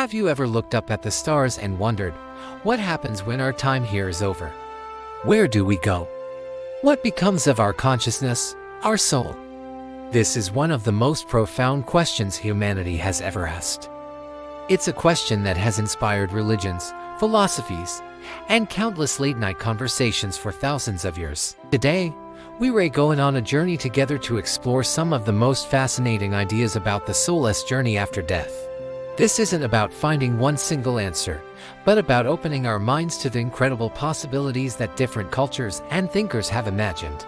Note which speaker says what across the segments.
Speaker 1: Have you ever looked up at the stars and wondered, what happens when our time here is over? Where do we go? What becomes of our consciousness, our soul? This is one of the most profound questions humanity has ever asked. It's a question that has inspired religions, philosophies, and countless late-night conversations for thousands of years. Today, we're going on a journey together to explore some of the most fascinating ideas about the soul's journey after death. This isn't about finding one single answer, but about opening our minds to the incredible possibilities that different cultures and thinkers have imagined.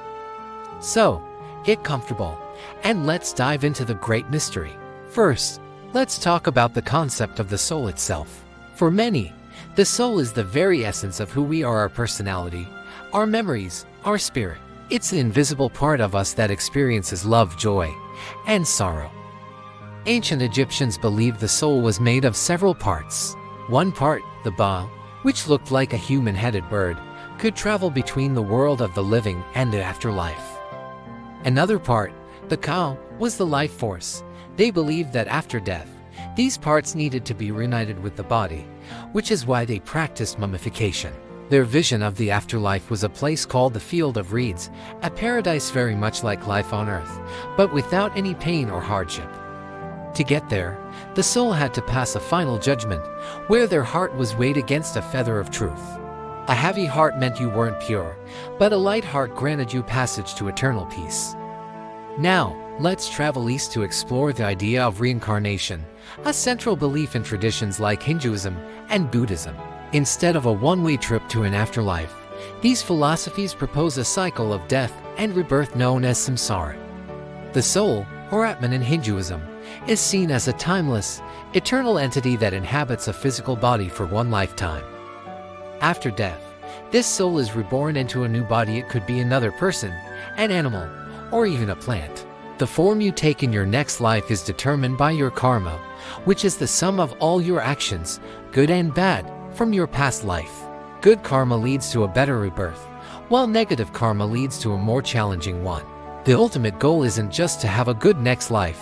Speaker 1: So, get comfortable, and let's dive into the great mystery. First, let's talk about the concept of the soul itself. For many, the soul is the very essence of who we are, our personality, our memories, our spirit. It's the invisible part of us that experiences love, joy, and sorrow. Ancient Egyptians believed the soul was made of several parts. One part, the ba, which looked like a human-headed bird, could travel between the world of the living and the afterlife. Another part, the ka, was the life force. They believed that after death, these parts needed to be reunited with the body, which is why they practiced mummification. Their vision of the afterlife was a place called the Field of Reeds, a paradise very much like life on earth, but without any pain or hardship. To get there, the soul had to pass a final judgment, where their heart was weighed against a feather of truth. A heavy heart meant you weren't pure, but a light heart granted you passage to eternal peace. Now, let's travel east to explore the idea of reincarnation, a central belief in traditions like Hinduism and Buddhism. Instead of a one-way trip to an afterlife, these philosophies propose a cycle of death and rebirth known as samsara. The soul, or Atman in Hinduism, is seen as a timeless, eternal entity that inhabits a physical body for one lifetime. After death, this soul is reborn into a new body. It could be another person, an animal, or even a plant. The form you take in your next life is determined by your karma, which is the sum of all your actions, good and bad, from your past life. Good karma leads to a better rebirth, while negative karma leads to a more challenging one. The ultimate goal isn't just to have a good next life,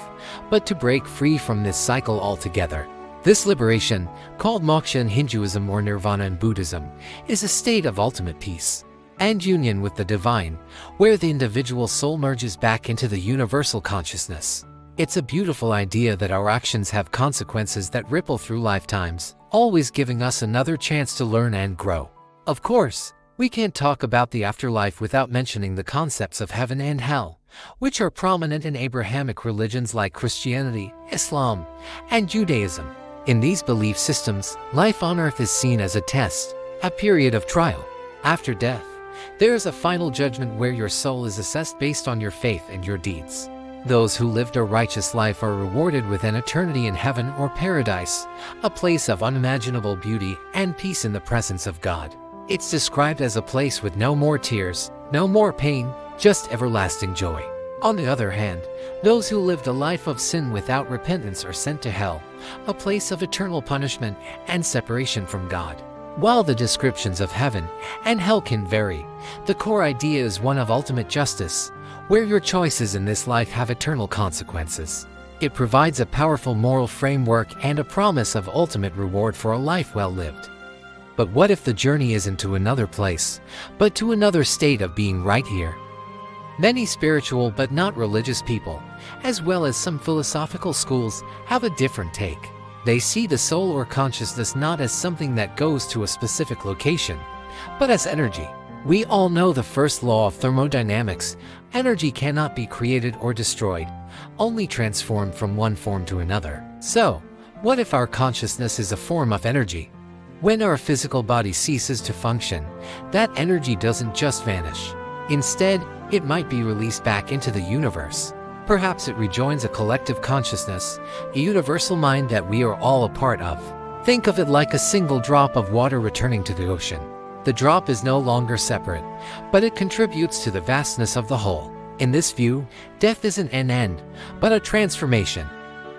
Speaker 1: but to break free from this cycle altogether. This liberation, called moksha in Hinduism or nirvana in Buddhism, is a state of ultimate peace and union with the divine, where the individual soul merges back into the universal consciousness. It's a beautiful idea that our actions have consequences that ripple through lifetimes, always giving us another chance to learn and grow. Of course, we can't talk about the afterlife without mentioning the concepts of heaven and hell, which are prominent in Abrahamic religions like Christianity, Islam, and Judaism. In these belief systems, life on earth is seen as a test, a period of trial. After death, there is a final judgment where your soul is assessed based on your faith and your deeds. Those who lived a righteous life are rewarded with an eternity in heaven or paradise, a place of unimaginable beauty and peace in the presence of God. It's described as a place with no more tears, no more pain, just everlasting joy. On the other hand, those who lived a life of sin without repentance are sent to hell, a place of eternal punishment and separation from God. While the descriptions of heaven and hell can vary, the core idea is one of ultimate justice, where your choices in this life have eternal consequences. It provides a powerful moral framework and a promise of ultimate reward for a life well lived. But what if the journey isn't to another place, but to another state of being right here? Many spiritual but not religious people, as well as some philosophical schools, have a different take. They see the soul or consciousness not as something that goes to a specific location, but as energy. We all know the first law of thermodynamics: energy cannot be created or destroyed, only transformed from one form to another. So, what if our consciousness is a form of energy? When our physical body ceases to function, that energy doesn't just vanish. Instead, it might be released back into the universe. Perhaps it rejoins a collective consciousness, a universal mind that we are all a part of. Think of it like a single drop of water returning to the ocean. The drop is no longer separate, but it contributes to the vastness of the whole. In this view, death isn't an end, but a transformation.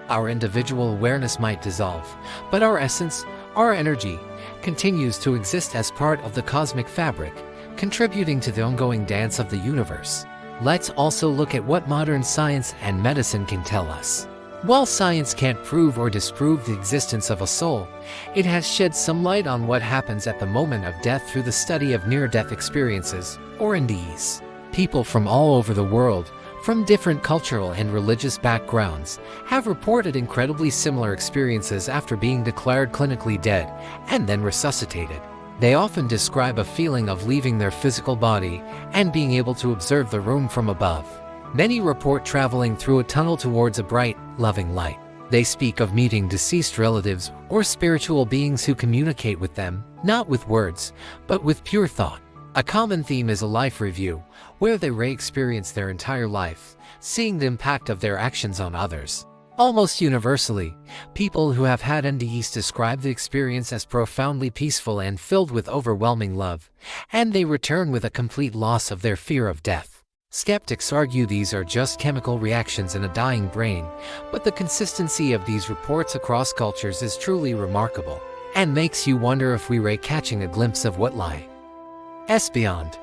Speaker 1: Our individual awareness might dissolve, but our essence, our energy, continues to exist as part of the cosmic fabric, contributing to the ongoing dance of the universe. Let's also look at what modern science and medicine can tell us. While science can't prove or disprove the existence of a soul, it has shed some light on what happens at the moment of death through the study of near-death experiences, or NDEs. People from all over the world, from different cultural and religious backgrounds, have reported incredibly similar experiences after being declared clinically dead and then resuscitated. They often describe a feeling of leaving their physical body and being able to observe the room from above. Many report traveling through a tunnel towards a bright, loving light. They speak of meeting deceased relatives or spiritual beings who communicate with them, not with words, but with pure thought. A common theme is a life review, where they re-experience their entire life, seeing the impact of their actions on others. Almost universally, people who have had NDEs describe the experience as profoundly peaceful and filled with overwhelming love, and they return with a complete loss of their fear of death. Skeptics argue these are just chemical reactions in a dying brain, but the consistency of these reports across cultures is truly remarkable, and makes you wonder if we're catching a glimpse of what lies beyond.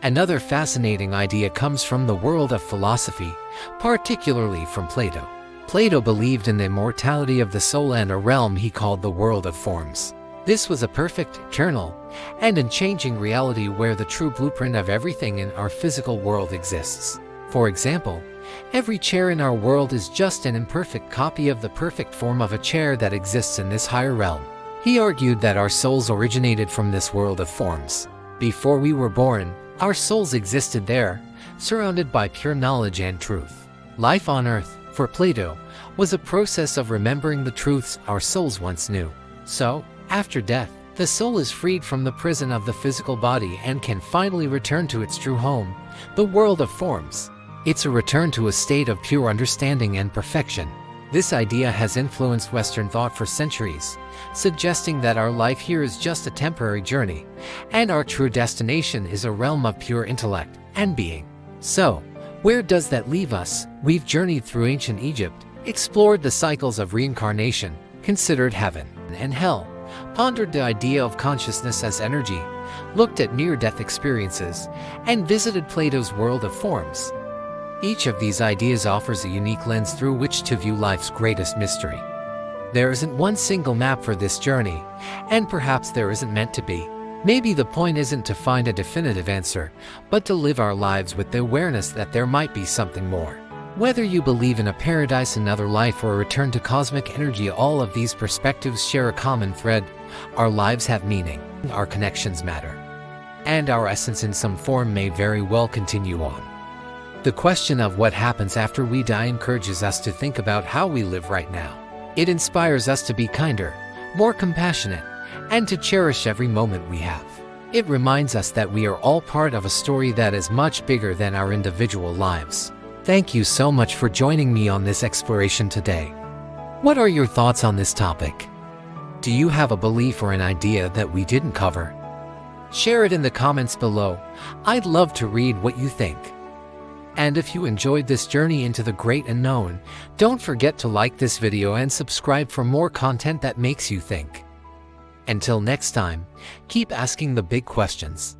Speaker 1: Another fascinating idea comes from the world of philosophy, particularly from Plato. Plato believed in the immortality of the soul and a realm he called the world of forms. This was a perfect, eternal, and unchanging reality where the true blueprint of everything in our physical world exists. For example, every chair in our world is just an imperfect copy of the perfect form of a chair that exists in this higher realm. He argued that our souls originated from this world of forms. Before we were born, our souls existed there, surrounded by pure knowledge and truth. Life on earth, for Plato, was a process of remembering the truths our souls once knew. So, after death, the soul is freed from the prison of the physical body and can finally return to its true home, the world of forms. It's a return to a state of pure understanding and perfection. This idea has influenced Western thought for centuries, suggesting that our life here is just a temporary journey, and our true destination is a realm of pure intellect and being. So, where does that leave us? We've journeyed through ancient Egypt, explored the cycles of reincarnation, considered heaven and hell, pondered the idea of consciousness as energy, looked at near-death experiences, and visited Plato's world of forms. Each of these ideas offers a unique lens through which to view life's greatest mystery. There isn't one single map for this journey, and perhaps there isn't meant to be. Maybe the point isn't to find a definitive answer, but to live our lives with the awareness that there might be something more. Whether you believe in a paradise, another life, or a return to cosmic energy, all of these perspectives share a common thread. Our lives have meaning, our connections matter, and our essence in some form may very well continue on. The question of what happens after we die encourages us to think about how we live right now. It inspires us to be kinder, more compassionate, and to cherish every moment we have. It reminds us that we are all part of a story that is much bigger than our individual lives. Thank you so much for joining me on this exploration today. What are your thoughts on this topic? Do you have a belief or an idea that we didn't cover? Share it in the comments below. I'd love to read what you think. And if you enjoyed this journey into the great unknown, don't forget to like this video and subscribe for more content that makes you think. Until next time, keep asking the big questions.